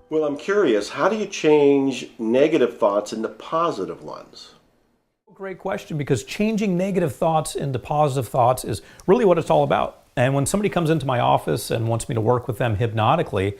Well, I'm curious, how do you change negative thoughts into positive ones? Great question, because changing negative thoughts into positive thoughts is really what it's all about. And when somebody comes into my office and wants me to work with them hypnotically,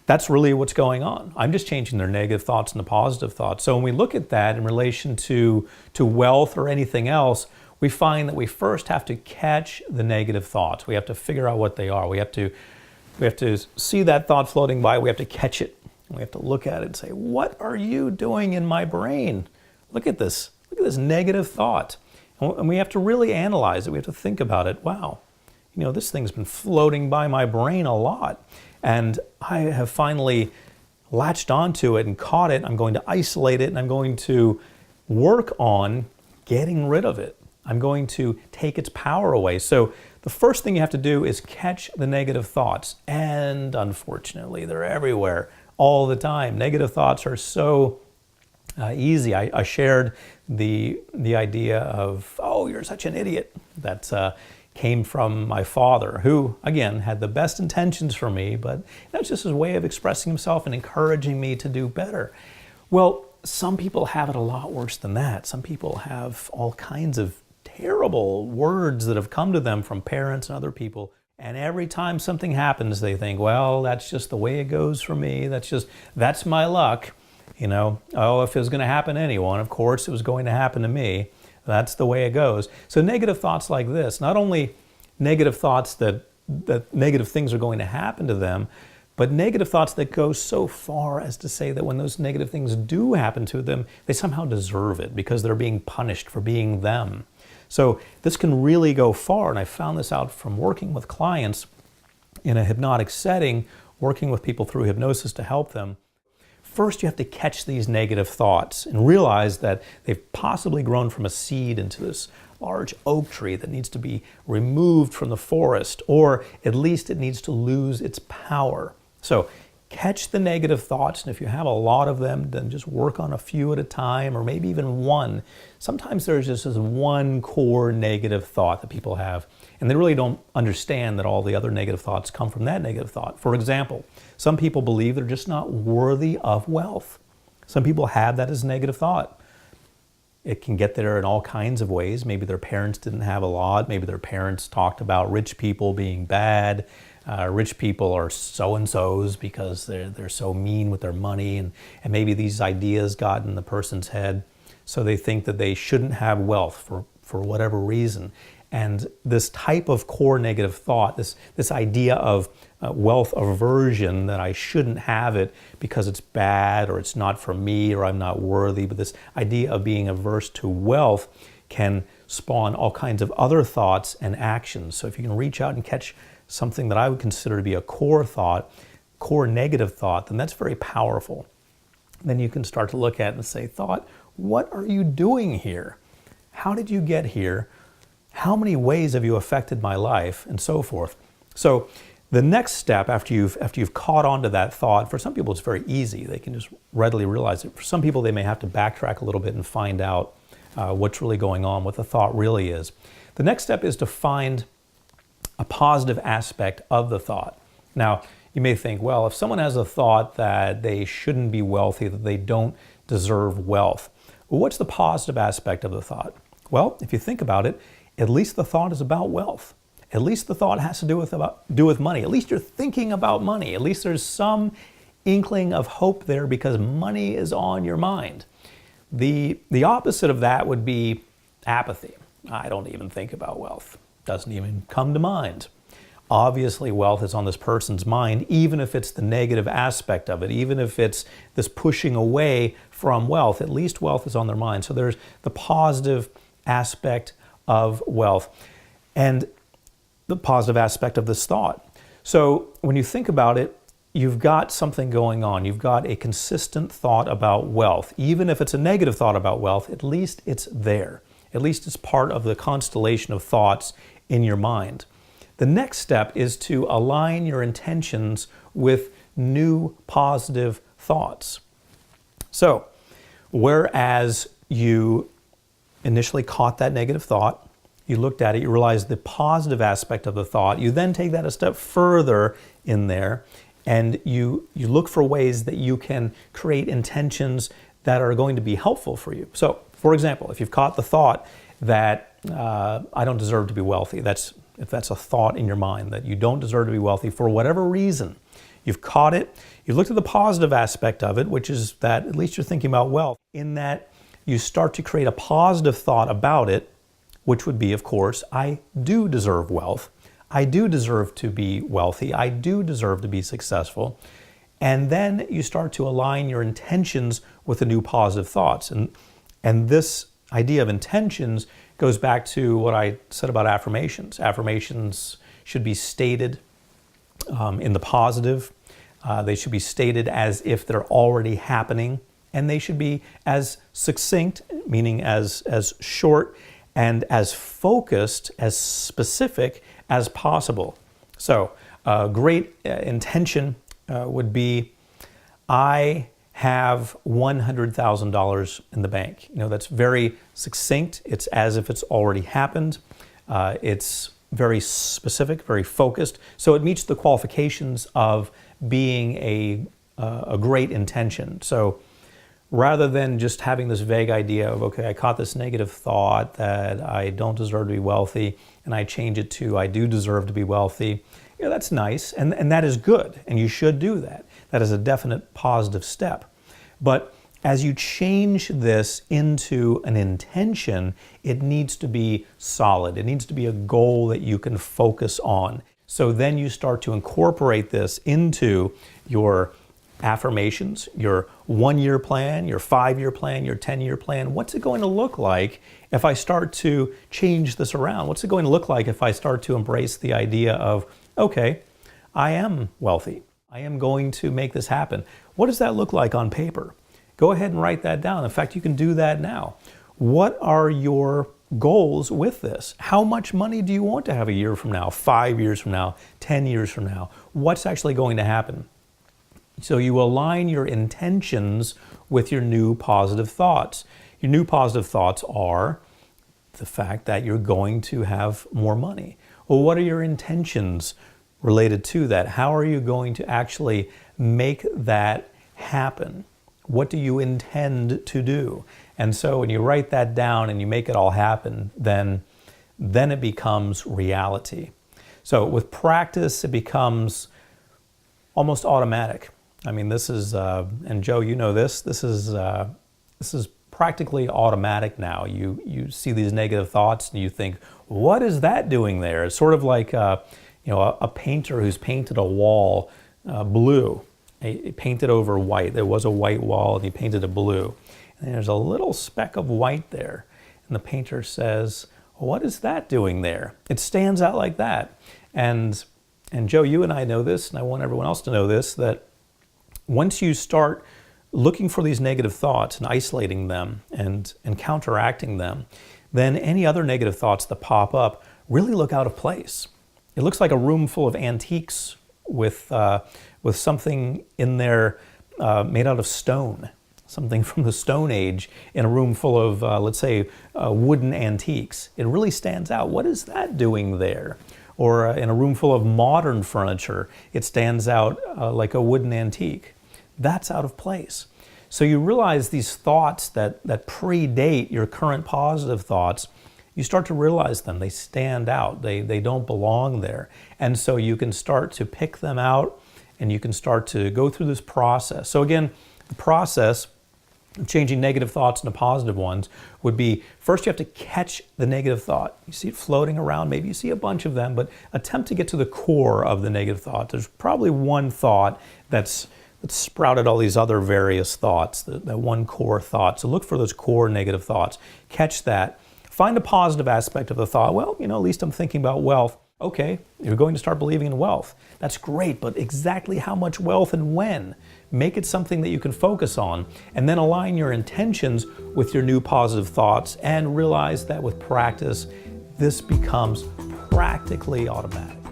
that's really what's going on. I'm just changing their negative thoughts into positive thoughts. So when we look at that in relation to wealth or anything else, we find that we first have to catch the negative thoughts. We have to figure out what they are. We have to see that thought floating by. We have to catch it. We have to look at it and say, what are you doing in my brain? Look at this. Look at this negative thought. And we have to really analyze it. We have to think about it. Wow, this thing's been floating by my brain a lot. And I have finally latched onto it and caught it. I'm going to isolate it, and I'm going to work on getting rid of it. I'm going to take its power away. So the first thing you have to do is catch the negative thoughts. And unfortunately, they're everywhere all the time. Negative thoughts are so easy. I shared the idea of, oh, you're such an idiot. That came from my father, who, again, had the best intentions for me, but that's just his way of expressing himself and encouraging me to do better. Well, some people have it a lot worse than that. Some people have all kinds of terrible words that have come to them from parents and other people. And every time something happens, they think, well, that's just the way it goes for me. That's my luck. Oh, if it was going to happen to anyone, of course it was going to happen to me. That's the way it goes. So negative thoughts like this, not only negative thoughts that negative things are going to happen to them, but negative thoughts that go so far as to say that when those negative things do happen to them, they somehow deserve it because they're being punished for being them. So this can really go far, and I found this out from working with clients in a hypnotic setting, working with people through hypnosis to help them. First, you have to catch these negative thoughts and realize that they've possibly grown from a seed into this large oak tree that needs to be removed from the forest, or at least it needs to lose its power. So catch the negative thoughts, and if you have a lot of them, then just work on a few at a time, or maybe even one. Sometimes there's just this one core negative thought that people have, and they really don't understand that all the other negative thoughts come from that negative thought. For example, some people believe they're just not worthy of wealth. Some people have that as a negative thought. It can get there in all kinds of ways. Maybe their parents didn't have a lot. Maybe their parents talked about rich people being bad. Rich people are so-and-sos because they're so mean with their money, and maybe these ideas got in the person's head, so they think that they shouldn't have wealth for whatever reason. And this type of core negative thought, this idea of wealth aversion, that I shouldn't have it because it's bad or it's not for me or I'm not worthy, but this idea of being averse to wealth can spawn all kinds of other thoughts and actions. So if you can reach out and catch something that I would consider to be a core thought, core negative thought, then that's very powerful. Then you can start to look at it and say, thought, what are you doing here? How did you get here? How many ways have you affected my life? And so forth. So the next step after you've caught on to that thought, for some people it's very easy. They can just readily realize it. For some people they may have to backtrack a little bit and find out what's really going on, what the thought really is. The next step is to find a positive aspect of the thought. Now, you may think, well, if someone has a thought that they shouldn't be wealthy, that they don't deserve wealth, well, what's the positive aspect of the thought? Well, if you think about it, at least the thought is about wealth. At least the thought has to do with money. At least you're thinking about money. At least there's some inkling of hope there because money is on your mind. The opposite of that would be apathy. I don't even think about wealth. Doesn't even come to mind. Obviously, wealth is on this person's mind, even if it's the negative aspect of it, even if it's this pushing away from wealth, at least wealth is on their mind. So there's the positive aspect of wealth and the positive aspect of this thought. So when you think about it, you've got something going on. You've got a consistent thought about wealth. Even if it's a negative thought about wealth, at least it's there. At least it's part of the constellation of thoughts in your mind. The next step is to align your intentions with new positive thoughts. So, whereas you initially caught that negative thought, you looked at it, you realized the positive aspect of the thought, you then take that a step further in there and you look for ways that you can create intentions that are going to be helpful for you. So, for example, if you've caught the thought that I don't deserve to be wealthy, if that's a thought in your mind that you don't deserve to be wealthy for whatever reason, you've caught it, you've looked at the positive aspect of it, which is that at least you're thinking about wealth, in that you start to create a positive thought about it, which would be, of course, I do deserve wealth. I do deserve to be wealthy. I do deserve to be successful. And then you start to align your intentions with the new positive thoughts. And this idea of intentions goes back to what I said about affirmations. Affirmations should be stated in the positive. They should be stated as if they're already happening. And they should be as succinct, meaning as short and as focused, as specific as possible. So a great intention would be, I have $100,000 in the bank. That's very succinct. It's as if it's already happened. It's very specific, very focused. So it meets the qualifications of being a great intention. So rather than just having this vague idea of, okay, I caught this negative thought that I don't deserve to be wealthy, and I change it to I do deserve to be wealthy, that's nice, and that is good, and you should do that. That is a definite positive step. But as you change this into an intention, it needs to be solid. It needs to be a goal that you can focus on. So then you start to incorporate this into your affirmations, your 1-year plan, your 5-year plan, your 10-year plan. What's it going to look like if I start to change this around? What's it going to look like if I start to embrace the idea of, okay, I am wealthy. I am going to make this happen. What does that look like on paper? Go ahead and write that down. In fact, you can do that now. What are your goals with this? How much money do you want to have a year from now, 5 years from now, 10 years from now? What's actually going to happen? So you align your intentions with your new positive thoughts. Your new positive thoughts are the fact that you're going to have more money. Well, what are your intentions related to that? How are you going to actually make that happen? What do you intend to do? And so when you write that down and you make it all happen, then it becomes reality. So with practice, it becomes almost automatic. I mean, this is, and Joe, you know this is practically automatic now. You see these negative thoughts and you think, what is that doing there? It's sort of like, a painter who's painted a wall blue. He painted over white. There was a white wall and he painted it blue. And there's a little speck of white there. And the painter says, what is that doing there? It stands out like that. And Joe, you and I know this, and I want everyone else to know this, that once you start looking for these negative thoughts and isolating them and counteracting them, then any other negative thoughts that pop up really look out of place. It looks like a room full of antiques with something in there made out of stone, something from the Stone Age in a room full of, let's say, wooden antiques. It really stands out. What is that doing there? Or in a room full of modern furniture, it stands out like a wooden antique. That's out of place. So you realize these thoughts that predate your current positive thoughts, you start to realize them. They stand out. They don't belong there. And so you can start to pick them out and you can start to go through this process. So again, the process of changing negative thoughts into positive ones would be, first you have to catch the negative thought. You see it floating around, maybe you see a bunch of them, but attempt to get to the core of the negative thought. There's probably one thought that's sprouted all these other various thoughts, that one core thought. So look for those core negative thoughts. Catch that. Find a positive aspect of the thought. Well, at least I'm thinking about wealth. Okay, you're going to start believing in wealth. That's great, but exactly how much wealth and when? Make it something that you can focus on, and then align your intentions with your new positive thoughts, and realize that with practice, this becomes practically automatic.